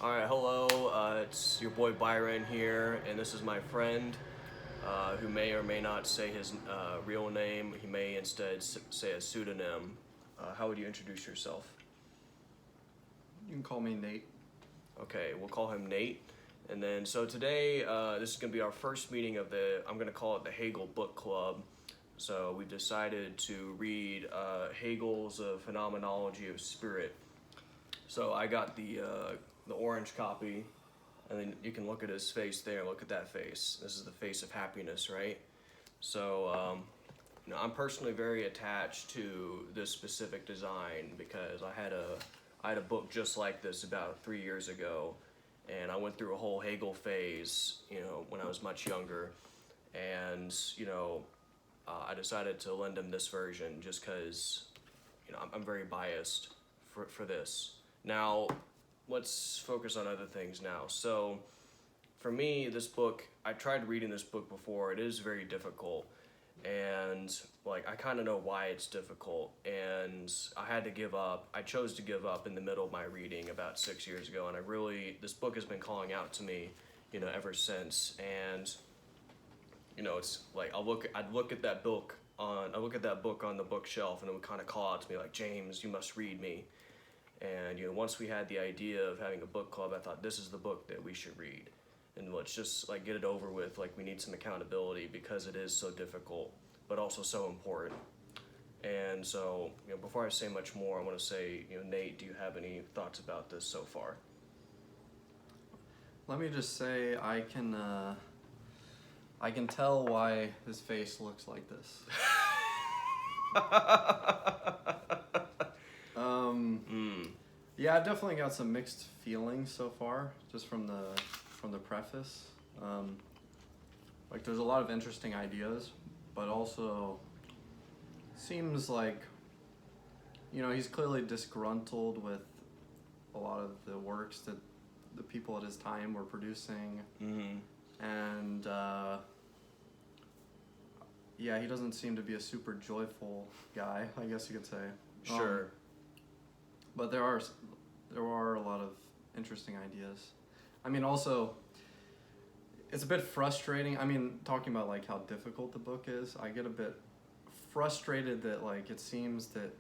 All right, hello. It's your boy Byron here, and this is my friend who may or may not say his real name. He may instead say a pseudonym. How would you introduce yourself? You can call me Nate. Okay, we'll call him Nate. And then, so today, this is going to be our first meeting of I'm going to call it the Hegel Book Club. So we've decided to read Hegel's Phenomenology of Spirit. So I got the orange copy, and then you can look at his face there. Look at that face. This is the face of happiness, right? So I'm personally very attached to this specific design because I had a book just like this about 3 years ago, and I went through a whole Hegel phase, when I was much younger, and I decided to lend him this version just because I'm very biased for this. Now, let's focus on other things now. So, for me, this book, I tried reading this book before. It is very difficult, and I kind of know why it's difficult. And I had to give up. I chose to give up in the middle of my reading about 6 years ago, and this book has been calling out to me, ever since. And it's like I'd look at that book on the bookshelf, and it would kind of call out to me like, James, you must read me. And once we had the idea of having a book club, I thought this is the book that we should read, and let's just get it over with. We need some accountability because it is so difficult, but also so important. And so, before I say much more, I want to say, Nate, do you have any thoughts about this so far? Let me just say I can tell why his face looks like this. Yeah, I've definitely got some mixed feelings so far, just from the preface. There's a lot of interesting ideas, but also seems like he's clearly disgruntled with a lot of the works that the people at his time were producing. Mm-hmm. And yeah, he doesn't seem to be a super joyful guy, I guess you could say. Sure. But there are a lot of interesting ideas. I mean, also, it's a bit frustrating. I mean, talking about how difficult the book is, I get a bit frustrated that it seems that,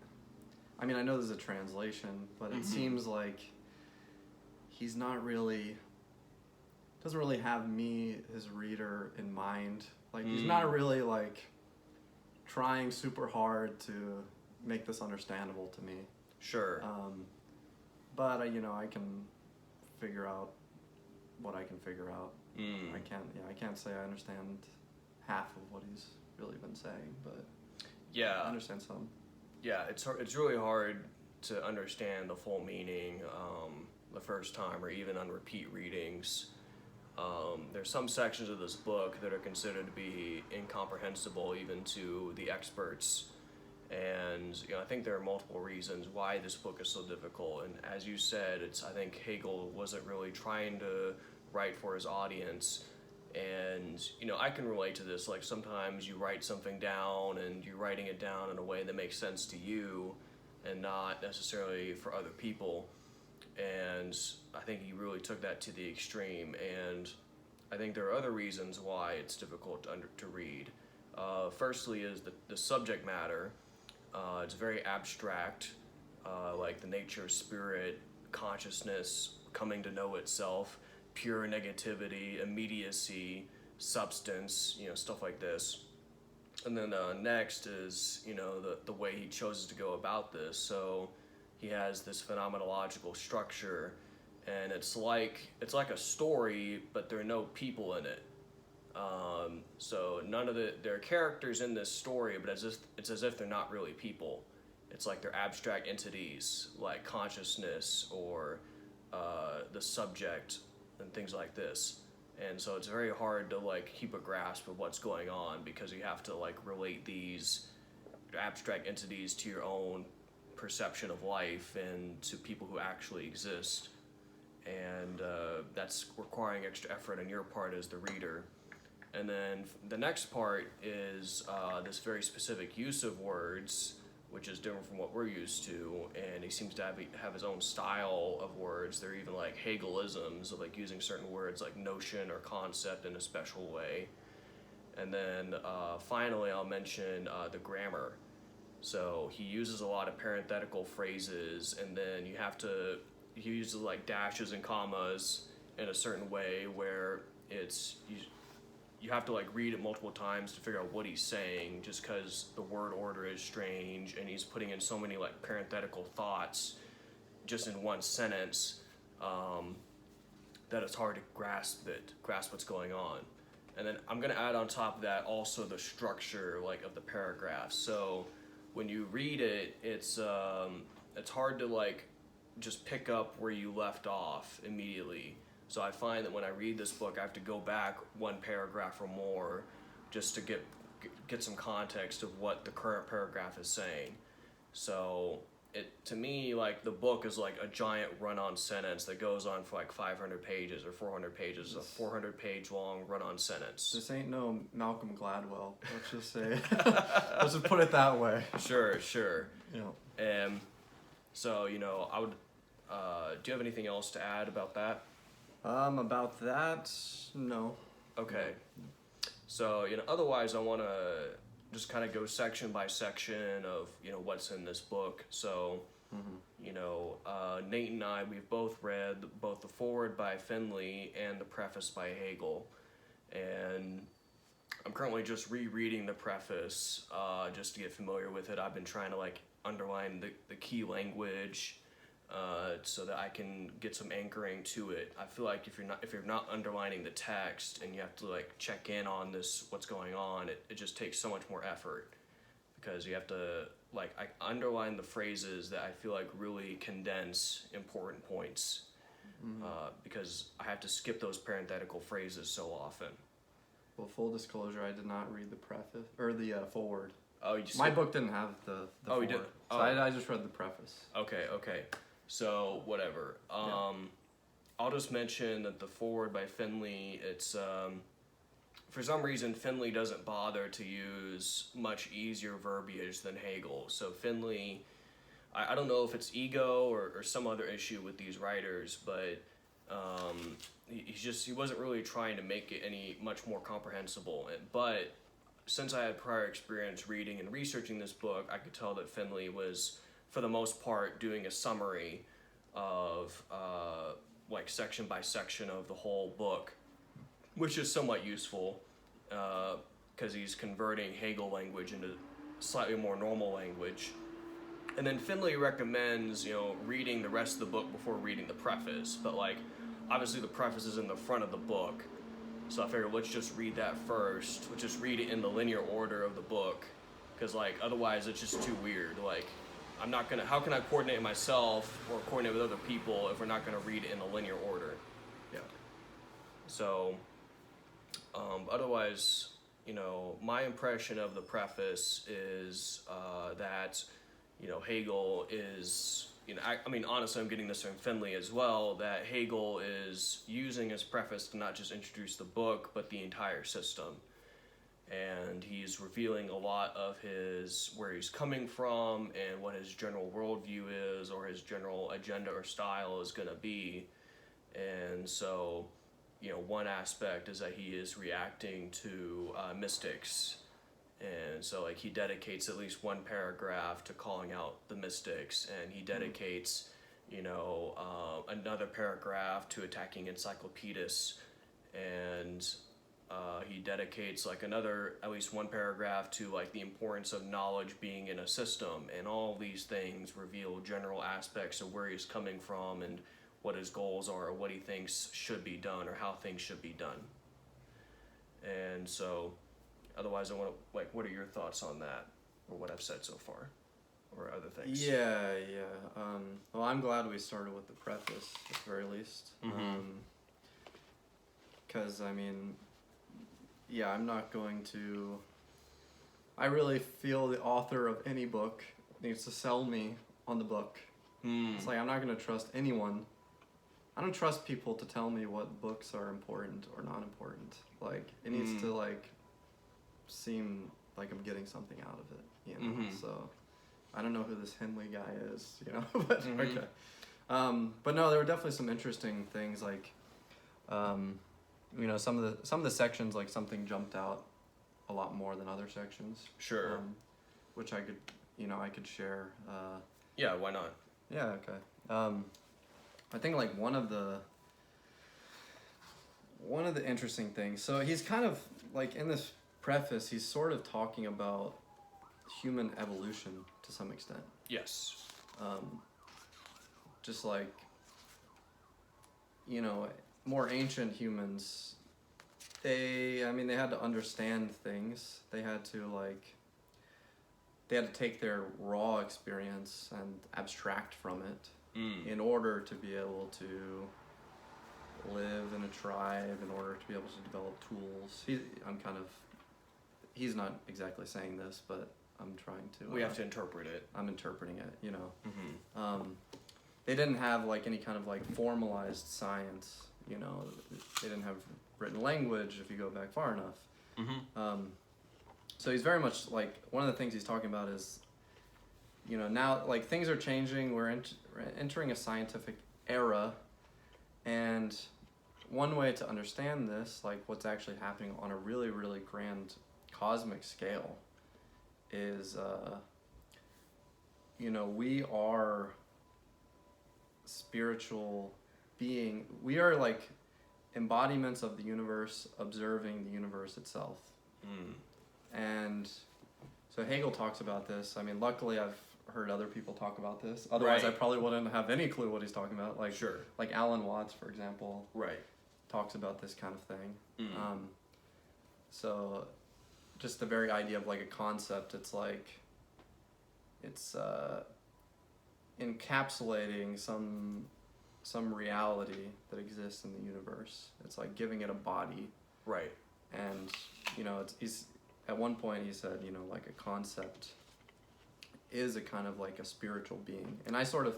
I mean, I know this is a translation, but it seems like he's not really, doesn't really have me, his reader, in mind. He's not really trying super hard to make this understandable to me. Sure. But I can figure out what I can figure out. I can't say I understand half of what he's really been saying, but yeah, I understand some. Yeah, it's really hard to understand the full meaning the first time or even on repeat readings. There's some sections of this book that are considered to be incomprehensible even to the experts. And I think there are multiple reasons why this book is so difficult. And as you said, I think Hegel wasn't really trying to write for his audience. And I can relate to this. Sometimes you write something down, and you're writing it down in a way that makes sense to you, and not necessarily for other people. And I think he really took that to the extreme. And I think there are other reasons why it's difficult to read. Firstly, is the subject matter. It's very abstract, the nature, spirit, consciousness, coming to know itself, pure negativity, immediacy, substance, stuff like this. And then next is, the way he chooses to go about this. So he has this phenomenological structure, and it's like a story, but there are no people in it. So there are characters in this story, but it's as if they're not really people. It's like they're abstract entities, like consciousness or the subject and things like this. And so it's very hard to keep a grasp of what's going on because you have to relate these abstract entities to your own perception of life and to people who actually exist. And that's requiring extra effort on your part as the reader. And then the next part is this very specific use of words which is different from what we're used to, and he seems to have his own style of words. They're even like Hegelisms of like using certain words like notion or concept in a special way. And then finally I'll mention the grammar. So he uses a lot of parenthetical phrases, and then he uses like dashes and commas in a certain way where you have to like read it multiple times to figure out what he's saying, just because the word order is strange and he's putting in so many like parenthetical thoughts just in one sentence, that it's hard to grasp what's going on. And then I'm gonna add on top of that also the structure like of the paragraphs. So when you read it, it's hard to like just pick up where you left off immediately. So I find that when I read this book, I have to go back one paragraph or more just to get some context of what the current paragraph is saying. So to me, like the book is like a giant run-on sentence that goes on for like 500 pages or 400 pages, a 400-page long run-on sentence. This ain't no Malcolm Gladwell. Let's just say. Let's just put it that way. Sure. Yeah. So I would. Do you have anything else to add about that? About that, no. Okay. So, otherwise I want to just kind of go section by section of, what's in this book. So, Nate and I, we've both read both the Foreword by Finley and the Preface by Hegel. And I'm currently just rereading the Preface just to get familiar with it. I've been trying to like underline the key language so that I can get some anchoring to it. I feel like if you're not underlining the text and you have to like check in on what's going on, it just takes so much more effort, because you have to like I underline the phrases that I feel like really condense important points, because I have to skip those parenthetical phrases so often. Well, full disclosure, I did not read the preface or the foreword. Oh, my book didn't have the foreword. You did? So I just read the preface. Okay. So whatever. I'll just mention that the Foreword by Finley, it's for some reason Finley doesn't bother to use much easier verbiage than Hegel. So Finley, I don't know if it's ego or some other issue with these writers, but he wasn't really trying to make it any much more comprehensible. But since I had prior experience reading and researching this book, I could tell that Finley was, for the most part, doing a summary of like section by section of the whole book, which is somewhat useful because he's converting Hegel language into slightly more normal language. And then Finley recommends, reading the rest of the book before reading the preface, but like obviously the preface is in the front of the book, so I figured let's just read that first. Let's just read it in the linear order of the book, because like otherwise it's just too weird. Like how can I coordinate myself or coordinate with other people if we're not gonna read it in the linear order? Yeah. So, otherwise, my impression of the preface is that, Hegel is, I mean, honestly, I'm getting this from Finley as well, that Hegel is using his preface to not just introduce the book, but the entire system. And he's revealing a lot of where he's coming from and what his general worldview is, or his general agenda or style is going to be. And so, one aspect is that he is reacting to mystics. And so, like, he dedicates at least one paragraph to calling out the mystics, and he dedicates, another paragraph to attacking encyclopedists, and he dedicates like at least one paragraph to like the importance of knowledge being in a system, and all these things reveal general aspects of where he's coming from and what his goals are, or what he thinks should be done, or how things should be done. And so, otherwise, I want to what are your thoughts on that, or what I've said so far, or other things? Yeah. Well, I'm glad we started with the preface at the very least, because I mean. Yeah, I'm not going to... I really feel the author of any book needs to sell me on the book. It's like I'm not going to trust anyone. I don't trust people to tell me what books are important or not important. Like, it needs to, like, seem like I'm getting something out of it, So, I don't know who this Henley guy is, you know, but Mhm. okay. But no, there were definitely some interesting things, like, you know, some of the sections, like something jumped out a lot more than other sections. Sure. Which I could share. Yeah, why not? Yeah, okay. I think like one of the interesting things. So he's kind of like in this preface, he's sort of talking about human evolution to some extent. Yes. Just like, you know, more ancient humans, they had to understand things. They had to take their raw experience and abstract from it in order to be able to live in a tribe, in order to be able to develop tools. He's not exactly saying this, but I'm trying to. We have to interpret it. I'm interpreting it, you know. Mm-hmm. They didn't have like any kind of like formalized science, you know. They didn't have written language if you go back far enough. Mm-hmm. So he's very much like, one of the things he's talking about is, you know, now like things are changing. We're entering a scientific era, and one way to understand this, like what's actually happening on a really, really grand cosmic scale, is, you know, we are spiritual being. We are like embodiments of the universe, observing the universe itself. And so Hegel talks about this. I mean, luckily I've heard other people talk about this. Otherwise, Right. I probably wouldn't have any clue what he's talking about. Like, Sure. like Alan Watts, for example, Right. talks about this kind of thing. Mm. So just the very idea of like a concept, it's like, it's encapsulating some reality that exists in the universe. It's like giving it a body. Right. And, you know, he's at one point he said, you know, like a concept is a kind of like a spiritual being. And I sort of,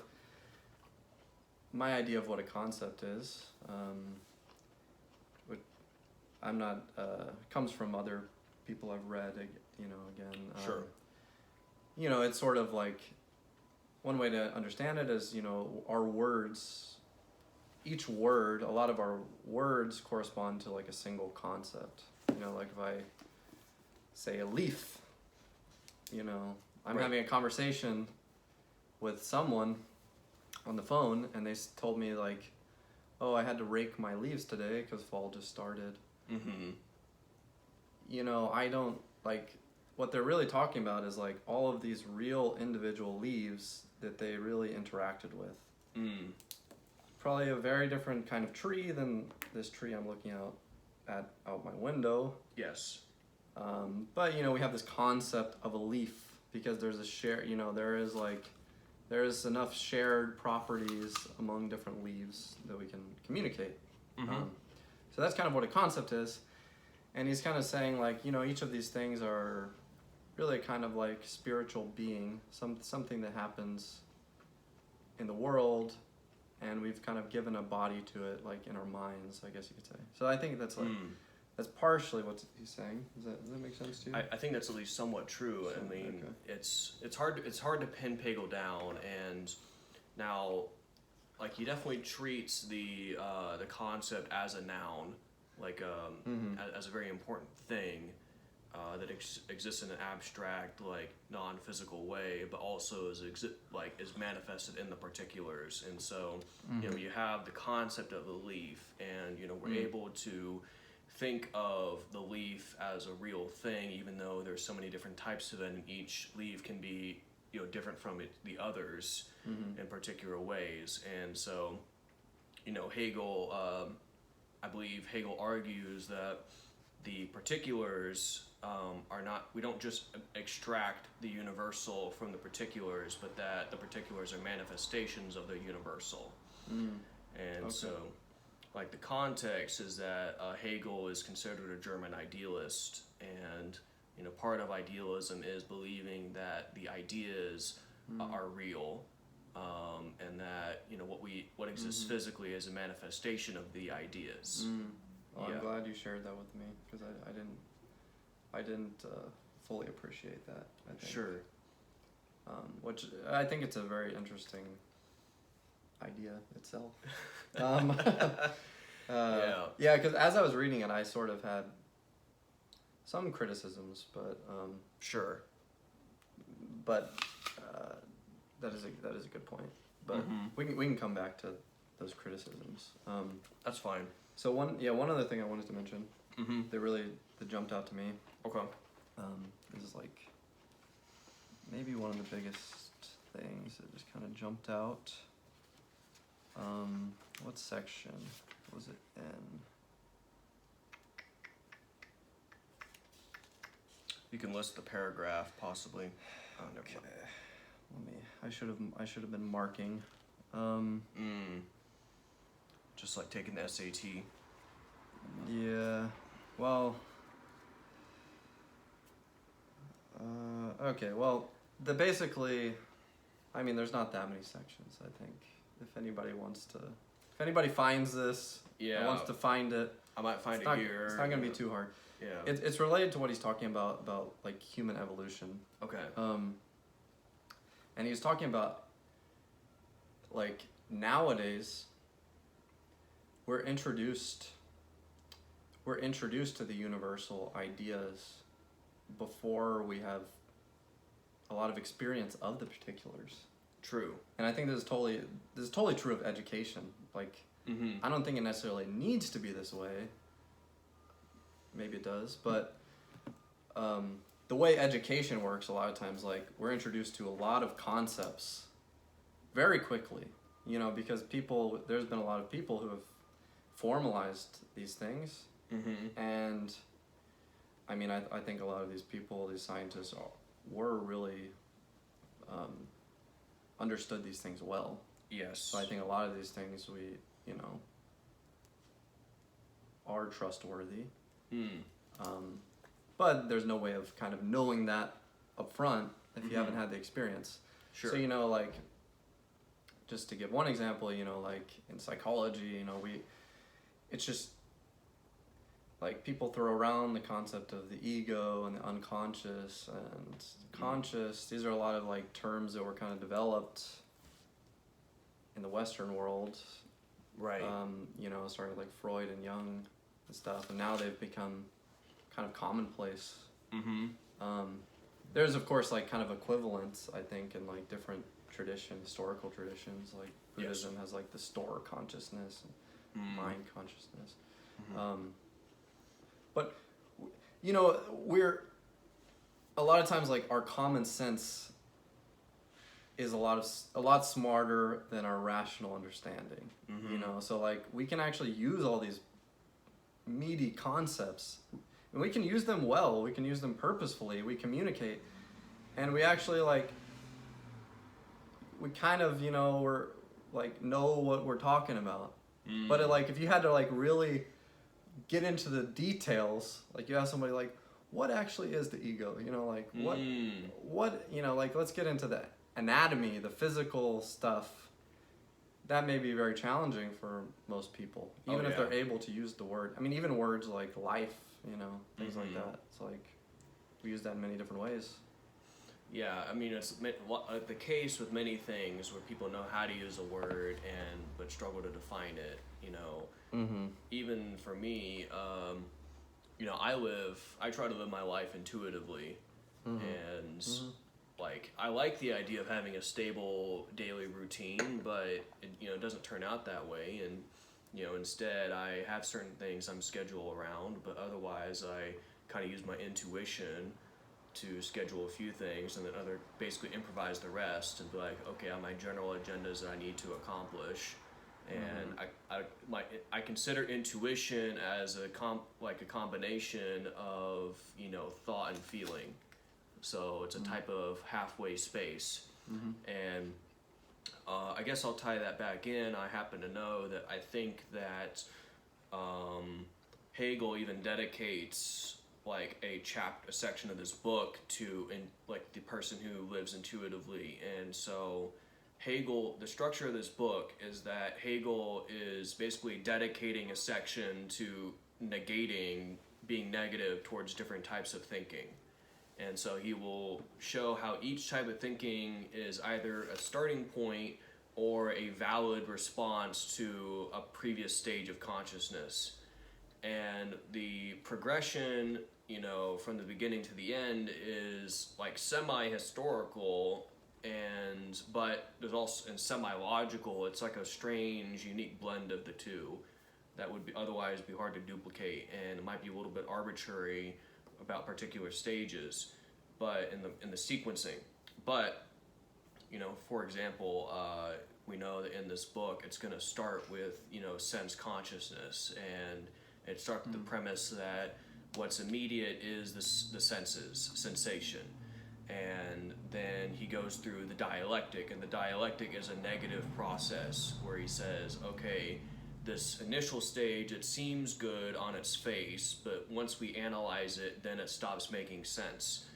my idea of what a concept is, I'm not, comes from other people I've read, you know, again. Sure. You know, it's sort of like, one way to understand it is, you know, our words, each word, a lot of our words correspond to like a single concept. You know, like if I say a leaf, you know, I'm Right. having a conversation with someone on the phone, and they told me like, oh, I had to rake my leaves today because fall just started. Mm-hmm. You know, I don't like, what they're really talking about is like all of these real individual leaves that they really interacted with. Probably a very different kind of tree than this tree I'm looking out my window. Yes. But you know, we have this concept of a leaf because there's a share, you know, there is enough shared properties among different leaves that we can communicate. Mm-hmm. So that's kind of what a concept is. And he's kind of saying like, you know, each of these things are really kind of like spiritual being, something that happens in the world, and we've kind of given a body to it, like in our minds, I guess you could say. So I think that's like, that's partially what he's saying. Does that make sense to you? I think that's at least somewhat true. I mean, okay. it's hard to pin Hegel down, and now, like, he definitely treats the concept as a noun, like as a very important thing that exists in an abstract, like non-physical way, but also is manifested in the particulars. And so, you know, you have the concept of the leaf, and you know, we're able to think of the leaf as a real thing, even though there's so many different types of it, and each leaf can be, you know, different from the others in particular ways. And so, you know, Hegel, I believe Hegel argues that the particulars are not, we don't just extract the universal from the particulars, but that the particulars are manifestations of the universal. And so, like, the context is that Hegel is considered a German idealist, and you know, part of idealism is believing that the ideas are real, and that, you know, what exists physically is a manifestation of the ideas. Well, Yeah. I'm glad you shared that with me, because I didn't fully appreciate that, I think. Sure. which I think it's a very interesting idea itself. Yeah, because as I was reading it, I sort of had some criticisms, but Sure. but that is a good point. But we can come back to those criticisms. That's fine. So one other thing I wanted to mention that jumped out to me. Okay. This is like maybe one of the biggest things that just kind of jumped out. What section was it in? You can list the paragraph, possibly. Oh, never mind. I should have been marking. Just like taking the SAT. Yeah. Well. Okay. Well, basically, I mean, there's not that many sections. I think if anybody finds this, Yeah. wants to find it, I might find it here. It's not gonna be too hard. Yeah. It's related to what he's talking about like human evolution. Okay. And he's talking about like nowadays we're introduced to the universal ideas before we have a lot of experience of the particulars. True. And I think this is totally true of education. Like I don't think it necessarily needs to be this way. Maybe it does, but the way education works, a lot of times, like we're introduced to a lot of concepts very quickly, because there's been a lot of people who have formalized these things, and I mean, I think a lot of these people, these scientists, were really understood these things well. Yes. So I think a lot of these things we, are trustworthy. But there's no way of kind of knowing that up front if you haven't had the experience. Sure. So, like, just to give one example, like in psychology, it's just like people throw around the concept of the ego and the unconscious and conscious. These are a lot of like terms that were kind of developed in the Western world. Right. Started like Freud and Jung and stuff, and now they've become kind of commonplace. There's of course like kind of equivalents, I think, in like different historical traditions. Like Buddhism has like the store consciousness and mind consciousness. But we're a lot of times like our common sense is a lot smarter than our rational understanding. So like we can actually use all these meaty concepts, and we can use them well. We can use them purposefully. We communicate, and we actually we kind of we're like know what we're talking about. But if you had to like really get into the details, like you ask somebody like, what actually is the ego? What let's get into the anatomy, the physical stuff. That may be very challenging for most people, even if they're able to use the word. I mean, even words like life, things like that. It's like we use that in many different ways. Yeah, I mean, it's the case with many things where people know how to use a word but struggle to define it. Even for me, I try to live my life intuitively, and like I like the idea of having a stable daily routine, but it doesn't turn out that way, and instead I have certain things I'm scheduled around, but otherwise I kind of use my intuition to schedule a few things, and then basically improvise the rest and be like, okay, on my general agendas that I need to accomplish. And I consider intuition as a combination of thought and feeling. So it's a type of halfway space. And I guess I'll tie that back in. I happen to know that I think that Hegel even dedicates like a section of this book to the person who lives intuitively. And so Hegel, the structure of this book is that Hegel is basically dedicating a section to negating being negative towards different types of thinking. And so he will show how each type of thinking is either a starting point or a valid response to a previous stage of consciousness. And the progression, you know, from the beginning to the end is like semi-historical, but there's also and semi-logical. It's like a strange, unique blend of the two that would otherwise be hard to duplicate, and it might be a little bit arbitrary about particular stages, but in the sequencing. But you know, for example, we know that in this book it's going to start with, you know, sense consciousness, and it starts with the premise that what's immediate is the senses, sensation. And then he goes through the dialectic, and the dialectic is a negative process where he says, okay, this initial stage, it seems good on its face, but once we analyze it, then it stops making sense.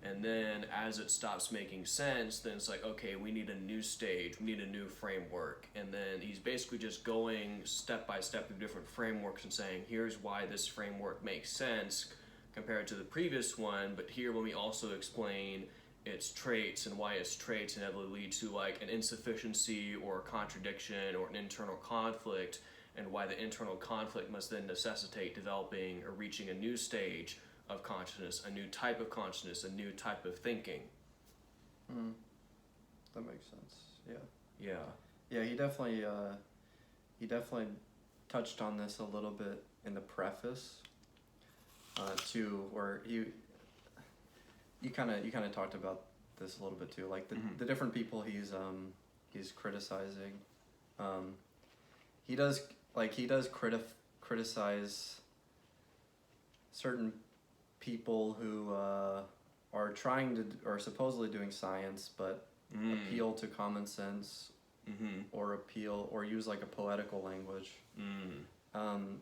And then as it stops making sense, then it's like, okay, we need a new stage, we need a new framework. And then he's basically just going step by step through different frameworks and saying, here's why this framework makes sense compared to the previous one, but here let me also explain its traits and why its traits inevitably lead to like an insufficiency or a contradiction or an internal conflict, and why the internal conflict must then necessitate developing or reaching a new stage of consciousness, a new type of consciousness, a new type of thinking. That makes sense. Yeah. Yeah. Yeah, he definitely touched on this a little bit in the preface, too, where you kind of talked about this a little bit too, like the different people he's criticizing. He does criticize certain people who are supposedly doing science, but appeal to common sense, or use like a poetical language.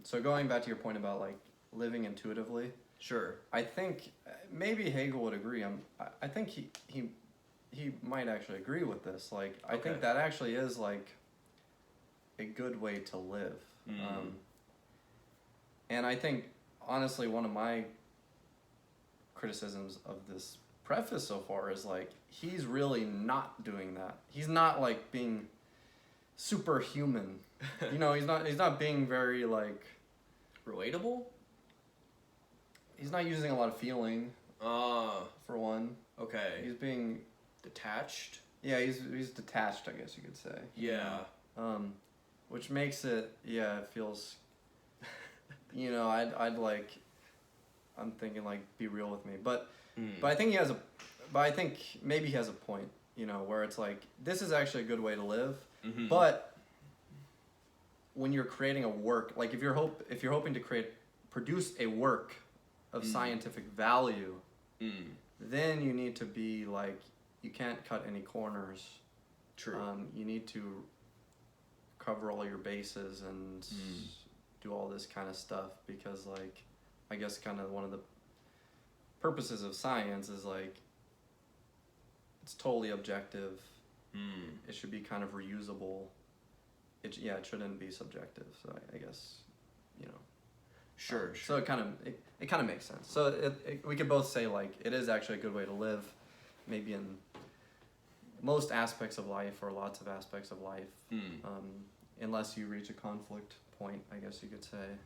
So going back to your point about like living intuitively, sure. I think maybe Hegel would agree. I think he might actually agree with this. Like, I think that actually is like a good way to live. And I think honestly, one of my criticisms of this preface so far is like he's really not doing that. He's not like being superhuman. You know, he's not being very like relatable. He's not using a lot of feeling. For one. Okay. He's being detached. Yeah, he's detached, I guess you could say. Yeah. Which makes it, it feels, you know, I'm thinking like, be real with me, but I think I think maybe he has a point, you know, where it's like, this is actually a good way to live, but when you're creating a work, like if you're hoping to produce a work of scientific value, then you need to be like, you can't cut any corners. True. You need to cover all your bases and do all this kind of stuff, because like, I guess kind of one of the purposes of science is like, it's totally objective. It should be kind of reusable. It shouldn't be subjective. So I guess, you know. Sure. So it kind of makes sense. So we could both say like it is actually a good way to live, maybe in most aspects of life or lots of aspects of life, unless you reach a conflict point, I guess you could say.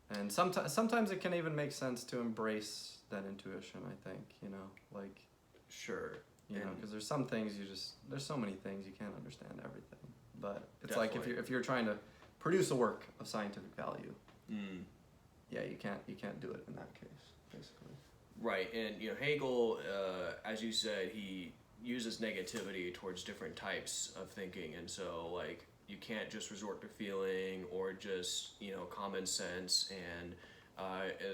And sometimes it can even make sense to embrace that intuition, I think, you know, like. Sure. You know, because there's some things there's so many things you can't understand everything. But it's Definitely. like if you're trying to produce a work of scientific value, you can't do it in that case, basically. Right, and you know, Hegel, as you said, he uses negativity towards different types of thinking, and so like you can't just resort to feeling or just, you know, common sense, and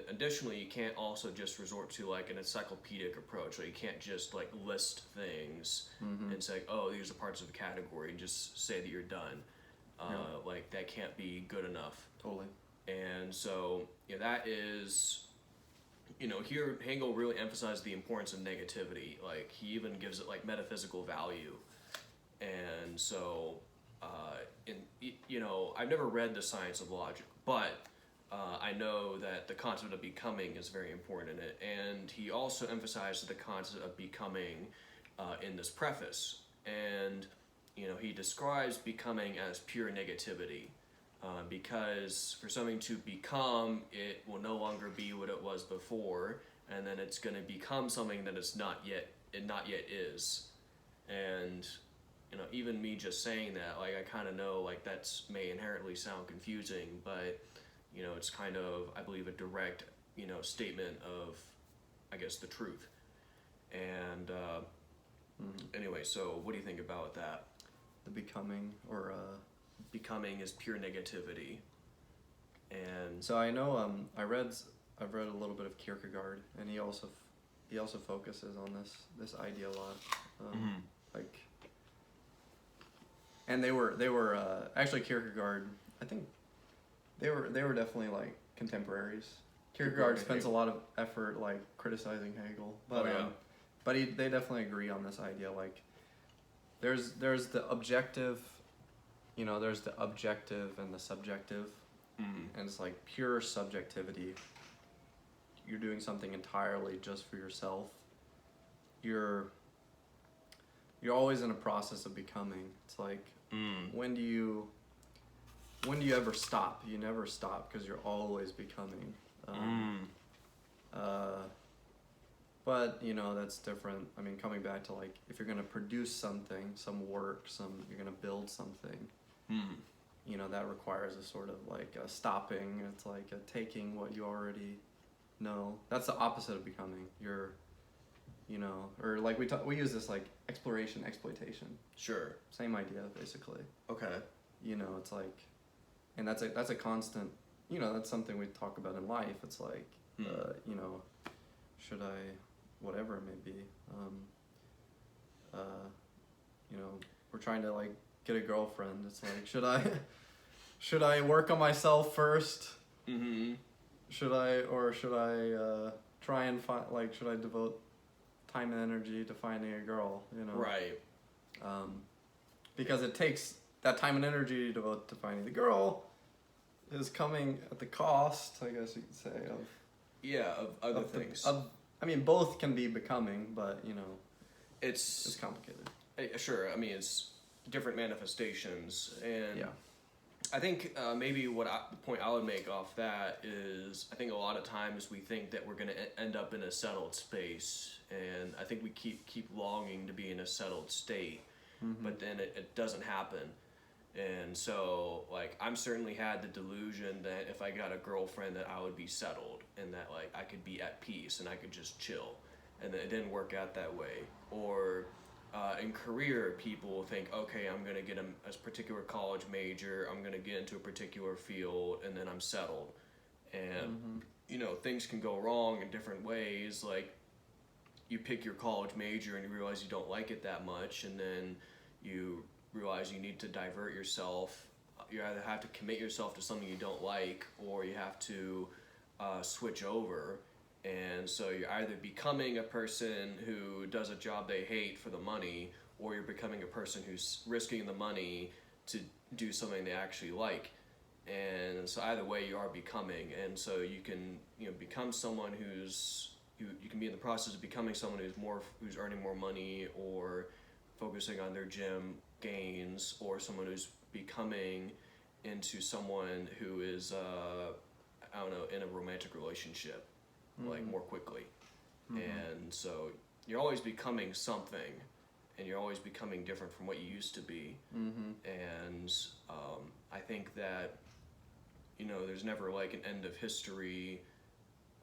additionally, you can't also just resort to like an encyclopedic approach. Like you can't just like list things and say, oh, these are parts of a category, and just say that you're done. Like that can't be good enough. Totally. And so, you know, that is, you know, here Hegel really emphasized the importance of negativity. Like he even gives it like metaphysical value. And so, you know, I've never read The Science of Logic, but I know that the concept of becoming is very important in it, and he also emphasized the concept of becoming in this preface. And he describes becoming as pure negativity, because for something to become, it will no longer be what it was before, and then it's going to become something that it not yet is. And even me just saying that, like, I kind of know, like, that's may inherently sound confusing, but it's kind of, I believe, a direct statement of, I guess, the truth. And anyway, so what do you think about that? The becoming, or Becoming is pure negativity. And so I know I've read a little bit of Kierkegaard, and he also focuses on this idea a lot. Like, and they were actually Kierkegaard, I think they were definitely like contemporaries. Kierkegaard spends a lot of effort like criticizing Hegel, but they definitely agree on this idea. Like, there's the objective, there's the objective and the subjective, and it's like pure subjectivity. You're doing something entirely just for yourself. You're always in a process of becoming. It's like, when do you ever stop? You never stop, because you're always becoming. But that's different. I mean, coming back to, like, if you're gonna produce something, some work, you're gonna build something. That requires a sort of like a stopping. It's like a taking what you already know. That's the opposite of becoming. You're, or like we use this like exploration, exploitation. Sure. Same idea, basically. Okay. It's like, and that's a constant. That's something we talk about in life. It's like, should I, whatever it may be. We're trying to like get a girlfriend. It's like, should I work on myself first? Should I try and find, like, should I devote time and energy to finding a girl? Right. Because it takes that time and energy to devote to finding the girl is coming at the cost, I guess you could say, of other things. I mean, both can be becoming, but it's complicated. Sure. I mean, it's different manifestations, and yeah. I think maybe the point I would make off that is, I think a lot of times we think that we're going to end up in a settled space, and I think we keep longing to be in a settled state, but then it doesn't happen. And so, like, I'm certainly had the delusion that if I got a girlfriend that I would be settled, and that, like, I could be at peace and I could just chill, and then it didn't work out that way. Or in career, people think, okay, I'm going to get a particular college major, I'm going to get into a particular field, and then I'm settled. And, things can go wrong in different ways. Like, you pick your college major and you realize you don't like it that much, and then you realize you need to divert yourself. You either have to commit yourself to something you don't like, or you have to switch over. And so you're either becoming a person who does a job they hate for the money, or you're becoming a person who's risking the money to do something they actually like. And so either way, you are becoming. And so you can become someone you can be in the process of becoming someone who's earning more money, or focusing on their gym gains, or someone who's becoming into someone who is in a romantic relationship, like, more quickly. And so you're always becoming something, and you're always becoming different from what you used to be. And I think that there's never like an end of history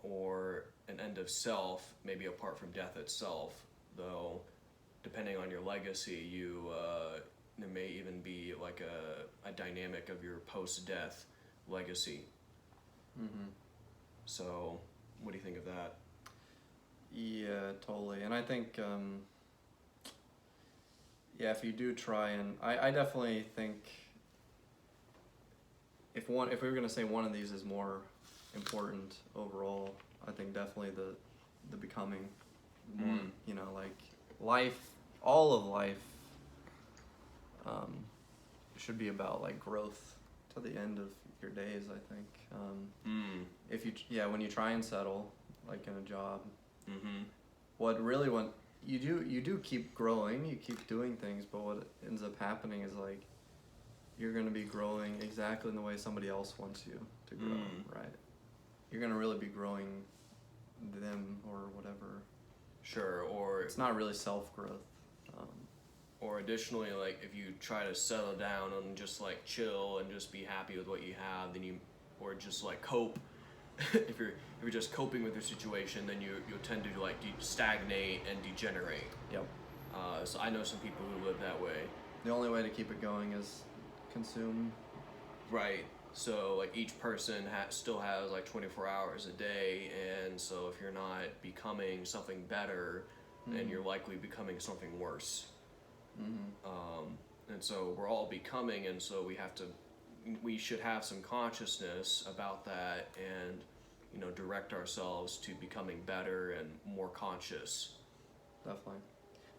or an end of self, maybe apart from death itself, though depending on your legacy, there may even be like a dynamic of your post-death legacy. So what do you think of that? Yeah, totally. And I think, if you do try, and I definitely think if we were going to say one of these is more important overall, I think definitely the becoming more, like, life, all of life should be about, like, growth to the end of your days, I think. Mm. When you try and settle, like in a job, Mm-hmm. what you do keep growing, you keep doing things, but what ends up happening is like you're gonna be growing exactly in the way somebody else wants you to grow, right? You're gonna really be growing them or whatever. Sure, or It's not really self-growth. or additionally, like if you try to settle down and just like chill and just be happy with what you have, then or just like cope. if you're just coping with your situation, then you'll tend to like stagnate and degenerate. Yep. So I know some people who live that way. The only way to keep it going is consume. Right. So like each person still has like 24 hours a day, and so if you're not becoming something better, then you're likely becoming something worse. And so we're all becoming, and so we should have some consciousness about that, and direct ourselves to becoming better and more conscious. Definitely.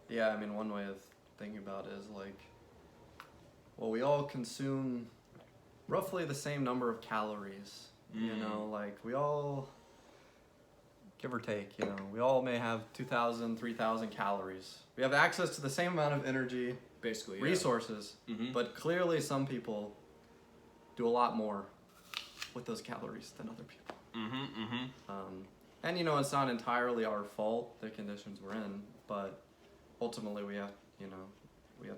Yeah, I mean, one way of thinking about it is like, well, we all consume roughly the same number of calories. Like we all, give or take, we all may have 2,000, 3,000 calories. We have access to the same amount of energy, basically, resources, but clearly some people do a lot more with those calories than other people. And it's not entirely our fault, the conditions we're in, but ultimately we have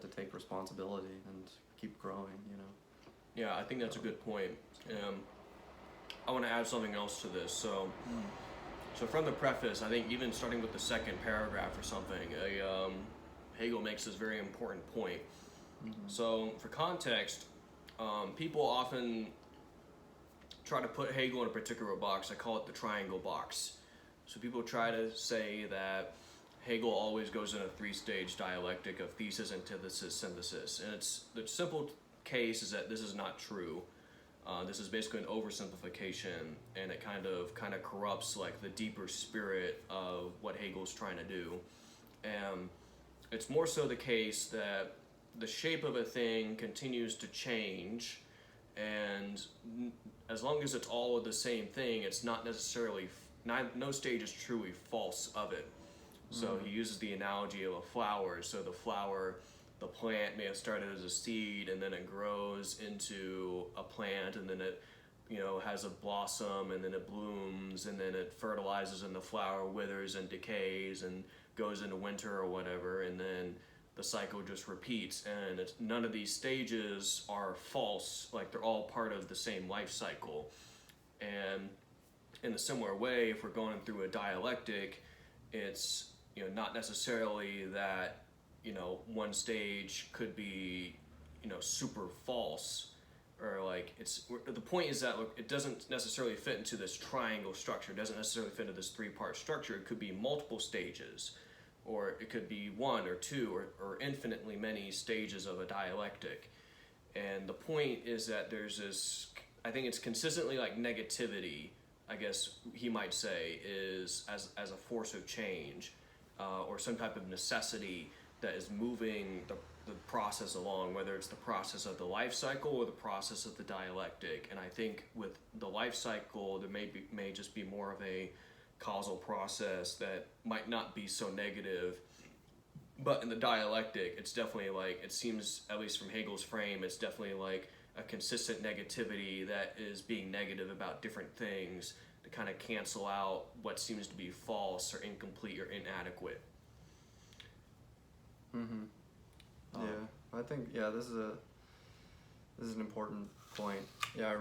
to take responsibility and keep growing. Yeah, I think that's a good point. I want to add something else to this. So from the preface, I think even starting with the second paragraph or something, Hegel makes this very important point. So for context, people often try to put Hegel in a particular box. I call it the triangle box. So people try to say that Hegel always goes in a three-stage dialectic of thesis, antithesis, synthesis. And the simple case is that this is not true. This is basically an oversimplification, and it kind of corrupts like the deeper spirit of what Hegel's trying to do. And it's more so the case that the shape of a thing continues to change, and as long as it's all the same thing, it's not necessarily, no stage is truly false of it. So he uses the analogy of a flower. So the plant may have started as a seed, and then it grows into a plant, and then it has a blossom, and then it blooms, and then it fertilizes, and the flower withers and decays and goes into winter or whatever, and then the cycle just repeats. And none of these stages are false, like they're all part of the same life cycle. And in a similar way, if we're going through a dialectic, it's not necessarily that one stage could be super false, or like the point is that it doesn't necessarily fit into this triangle structure. It doesn't necessarily fit into this three-part structure. It could be multiple stages, or it could be one or two or infinitely many stages of a dialectic. And the point is that there's this, I think it's consistently like negativity, I guess he might say, is as a force of change, or some type of necessity that is moving the process along, whether it's the process of the life cycle or the process of the dialectic. And I think with the life cycle, there may just be more of a causal process that might not be so negative. But in the dialectic, it's definitely like, it seems, at least from Hegel's frame, it's definitely like a consistent negativity that is being negative about different things to kind of cancel out what seems to be false or incomplete or inadequate. Yeah, I think this is an important point. Yeah, I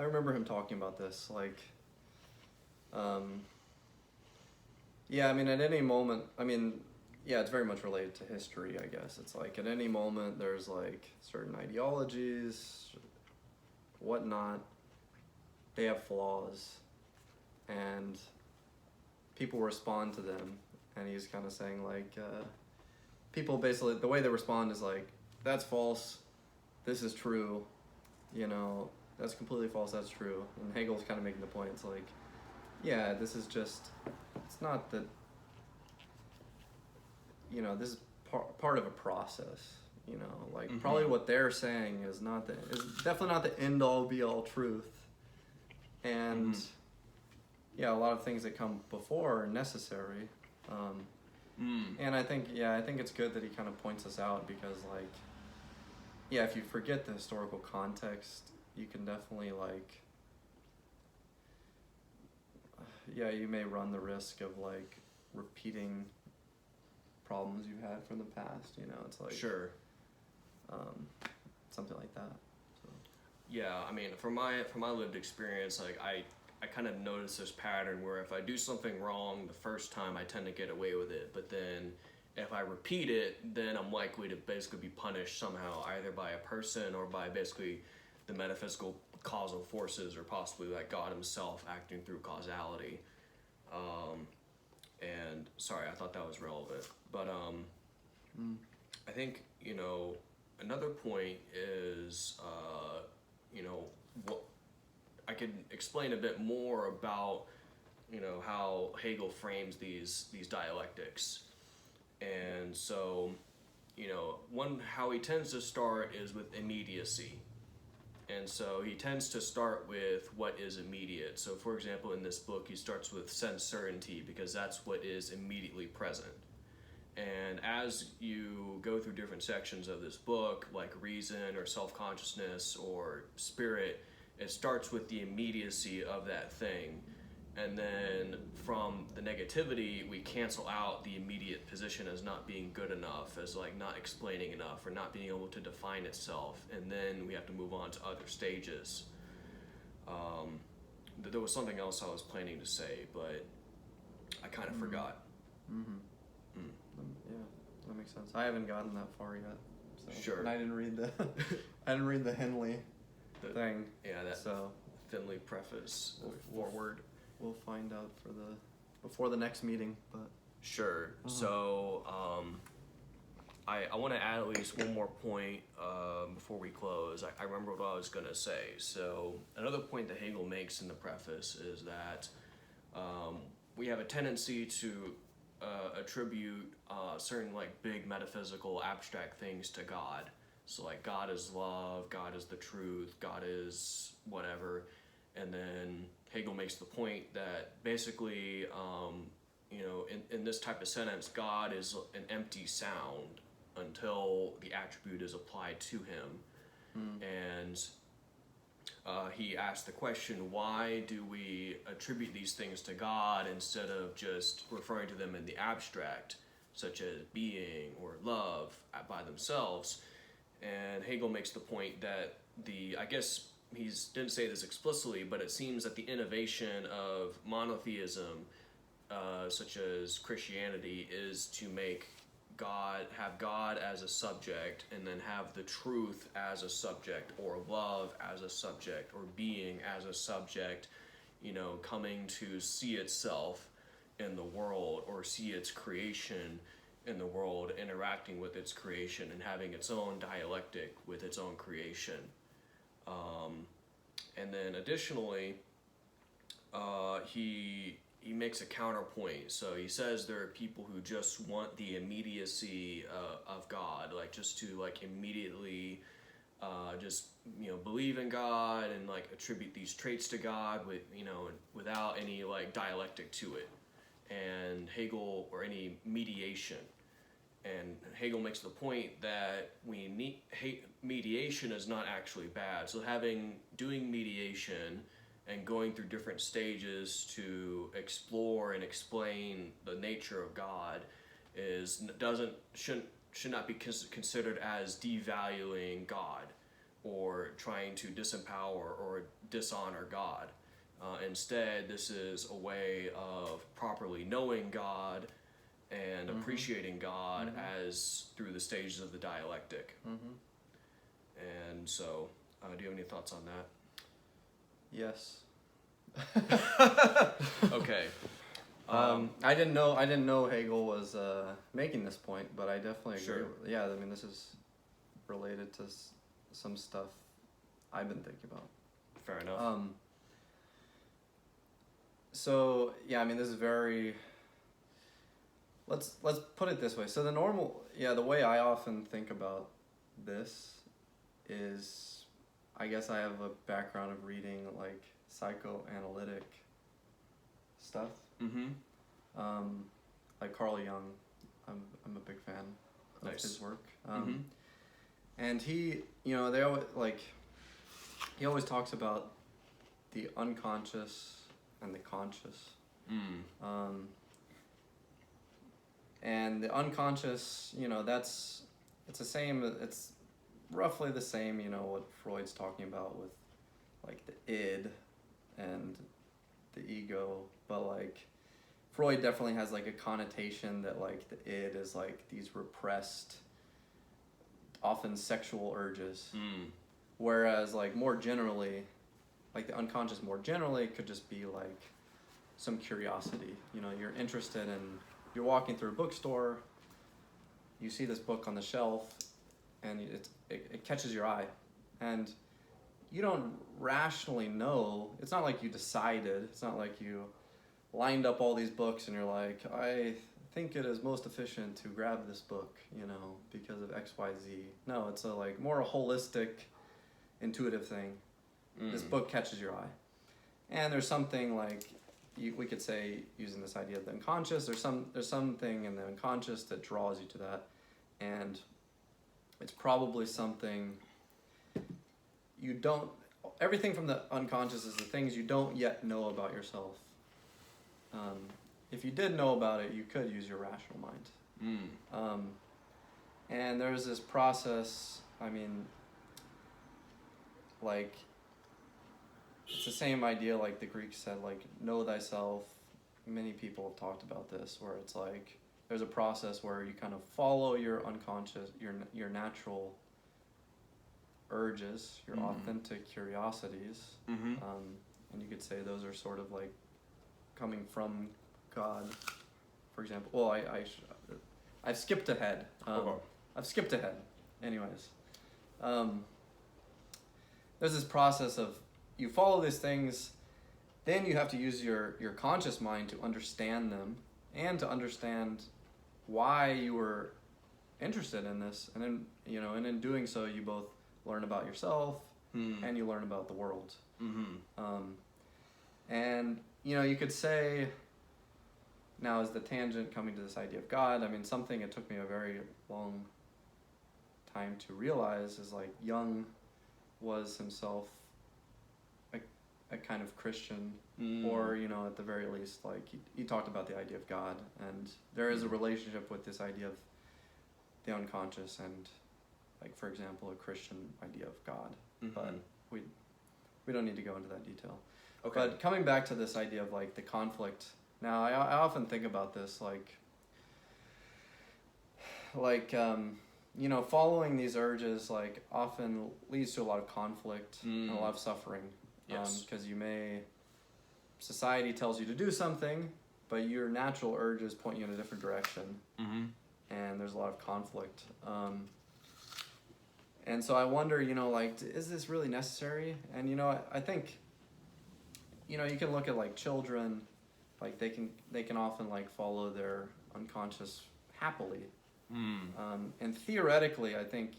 remember him talking about this. Like, yeah, I mean, at any moment, it's very much related to history, I guess. It's like at any moment there's like certain ideologies, whatnot. They have flaws, and people respond to them. And he's kind of saying like, people basically, the way they respond is like, that's false, this is true, that's completely false, that's true. And Hegel's kind of making the point, it's like, yeah, this is just, it's not that, this is part of a process, You know, like probably what they're saying is definitely not the end all be all truth. And yeah, a lot of things that come before are necessary. And I think it's good that he kind of points us out, because like, yeah, if you forget the historical context, you can definitely like, you may run the risk of like repeating problems you had from the past. You know, it's like Sure. Something like that. So. Yeah, I mean, from my lived experience, like I kind of notice this pattern where if I do something wrong the first time, I tend to get away with it. But then if I repeat it, then I'm likely to basically be punished somehow, either by a person or by basically the metaphysical causal forces, or possibly like God himself acting through causality. And sorry, I thought that was relevant. But I think, you know, another point is, you know, what I could explain a bit more about, you know, how Hegel frames these dialectics. And so, you know, how he tends to start is with immediacy. And so he tends to start with what is immediate. So for example, in this book, he starts with sense certainty, because that's what is immediately present. And as you go through different sections of this book, like reason or self-consciousness or spirit, it starts with the immediacy of that thing. And then from the negativity, we cancel out the immediate position as not being good enough, as like not explaining enough, or not being able to define itself. And then we have to move on to other stages. There was something else I was planning to say, but I kind of forgot. Yeah, that makes sense. I haven't gotten that far yet. So. Sure. And I didn't read the Henley thing. Yeah, that so Finley preface, foreword. We'll find out before the next meeting, but sure. So I want to add at least one more point before we close. I remember what I was going to say. So another point that Hegel makes in the preface is that we have a tendency to attribute certain like big metaphysical abstract things to God. So like God is love, God is the truth, God is whatever. And then Hegel makes the point that basically, you know, in this type of sentence, God is an empty sound until the attribute is applied to him. And he asked the question, why do we attribute these things to God instead of just referring to them in the abstract, such as being or love by themselves? And Hegel makes the point that I guess he didn't say this explicitly, but it seems that the innovation of monotheism, such as Christianity, is to have God as a subject, and then have the truth as a subject, or love as a subject, or being as a subject, you know, coming to see itself in the world, or see its creation in the world, interacting with its creation, and having its own dialectic with its own creation. And then additionally, he makes a counterpoint. So he says there are people who just want the immediacy of God, like just to like immediately just, you know, believe in God and like attribute these traits to God with, you know, without any like dialectic to it, and Hegel, or any mediation. And Hegel makes the point that mediation is not actually bad. So doing mediation and going through different stages to explore and explain the nature of God should not be considered as devaluing God, or trying to disempower or dishonor God. Instead, this is a way of properly knowing God and appreciating God as through the stages of the dialectic. And so, do you have any thoughts on that? yes. Okay. I didn't know Hegel was making this point, but I definitely agree. Sure. Yeah, I mean, this is related to some stuff I've been thinking about. Fair enough. So yeah, I mean, this is very. Let's put it this way. So the way I often think about this is, I guess I have a background of reading like psychoanalytic stuff. Mm-hmm. Like Carl Jung, I'm a big fan of Nice. his work. Mm-hmm. And he, he always talks about the unconscious and the conscious. And the unconscious, it's the same, it's roughly the same, what Freud's talking about with like the id and the ego, but like Freud definitely has like a connotation that like the id is like these repressed, often sexual urges. Whereas like more generally, like the unconscious more generally could just be like some curiosity. You're interested in, you're walking through a bookstore, you see this book on the shelf, and it catches your eye, and you don't rationally know. It's not like you decided. It's not like you lined up all these books and you're like, I think it is most efficient to grab this book, because of X, Y, Z. No, it's more a holistic, intuitive thing. This book catches your eye, and there's something like we could say, using this idea of the unconscious, there's something in the unconscious that draws you to that, and it's probably something you don't. Everything from the unconscious is the things you don't yet know about yourself. If you did know about it, you could use your rational mind. And there's this process. It's the same idea like the Greeks said, like, know thyself. Many people have talked about this, where it's like there's a process where you kind of follow your unconscious, your natural urges, your authentic curiosities. And you could say those are sort of like coming from God, for example. Well, I've skipped ahead. I've skipped ahead. Anyways, there's this process of you follow these things, then you have to use your conscious mind to understand them and to understand why you were interested in this, and then and in doing so, you both learn about yourself and you learn about the world. And you could say, now as the tangent coming to this idea of God, something it took me a very long time to realize is like Jung was himself a kind of Christian, or at the very least, like he talked about the idea of God, and there is a relationship with this idea of the unconscious and, like, for example, a Christian idea of God. But we don't need to go into that detail. Okay. But coming back to this idea of like the conflict, now I often think about this following these urges like often leads to a lot of conflict and a lot of suffering. Yes. Because society tells you to do something, but your natural urges point you in a different direction. And there's a lot of conflict. And so I wonder, is this really necessary? And, I think, you can look at like children, like they can often like follow their unconscious happily. And theoretically, I think,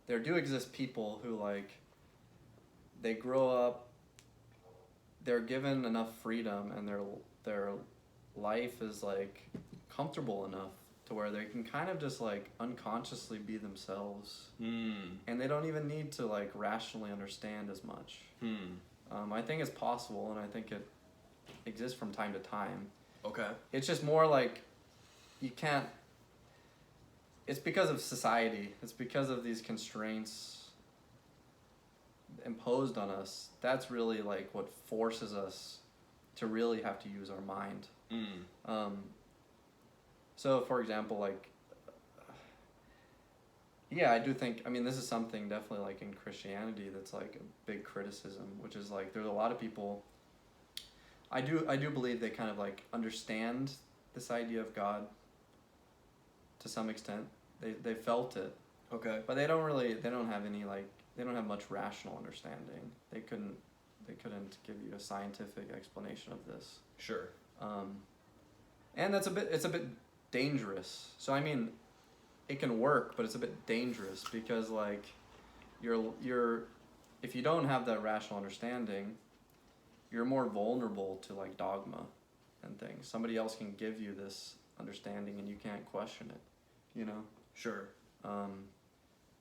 there do exist people who like, they grow up, they're given enough freedom, and their life is like comfortable enough to where they can kind of just like unconsciously be themselves, and they don't even need to like rationally understand as much. I think it's possible, and I think it exists from time to time. Okay. It's just more like you can't. It's because of society. It's because of these constraints imposed on us. That's really like what forces us to really have to use our mind. So for example, like, I do think, this is something definitely like in Christianity that's like a big criticism, which is like there's a lot of people, I do believe they kind of like understand this idea of God to some extent. They felt it. Okay. But they don't have much rational understanding. They couldn't give you a scientific explanation of this. Sure. And it's a bit dangerous. So it can work, but it's a bit dangerous because like you're if you don't have that rational understanding, you're more vulnerable to like dogma and things. Somebody else can give you this understanding and you can't question it, you know? Sure.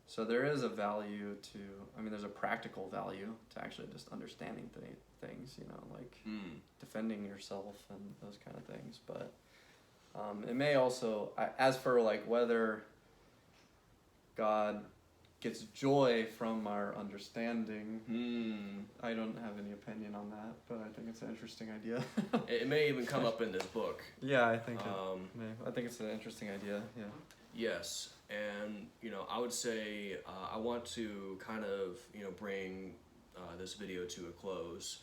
So there is a value to, I mean, there's a practical value to actually just understanding things, you know, like defending yourself and those kind of things. But it may also, as for like whether God gets joy from our understanding, I don't have any opinion on that, but I think it's an interesting idea. It may even come up in this book. Yeah, I think I think it's an interesting idea, yeah. Yes, and you know, I would say I want to kind of bring this video to a close,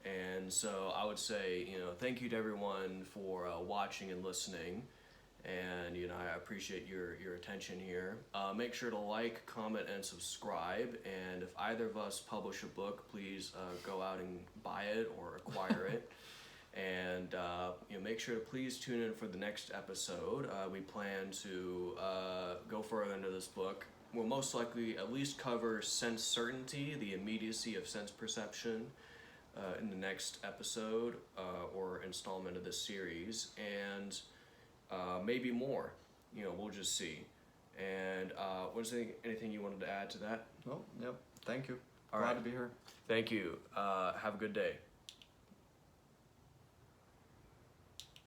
and so I would say thank you to everyone for watching and listening, and I appreciate your attention here. Make sure to like, comment, and subscribe, and if either of us publish a book, please go out and buy it or acquire it. And make sure to please tune in for the next episode. We plan to go further into this book. We'll most likely at least cover sense certainty, the immediacy of sense perception, in the next episode or installment of this series, and maybe more. We'll just see. And was there anything you wanted to add to that? Well, yep. Thank you. All Glad right. to be here. Thank you. Have a good day.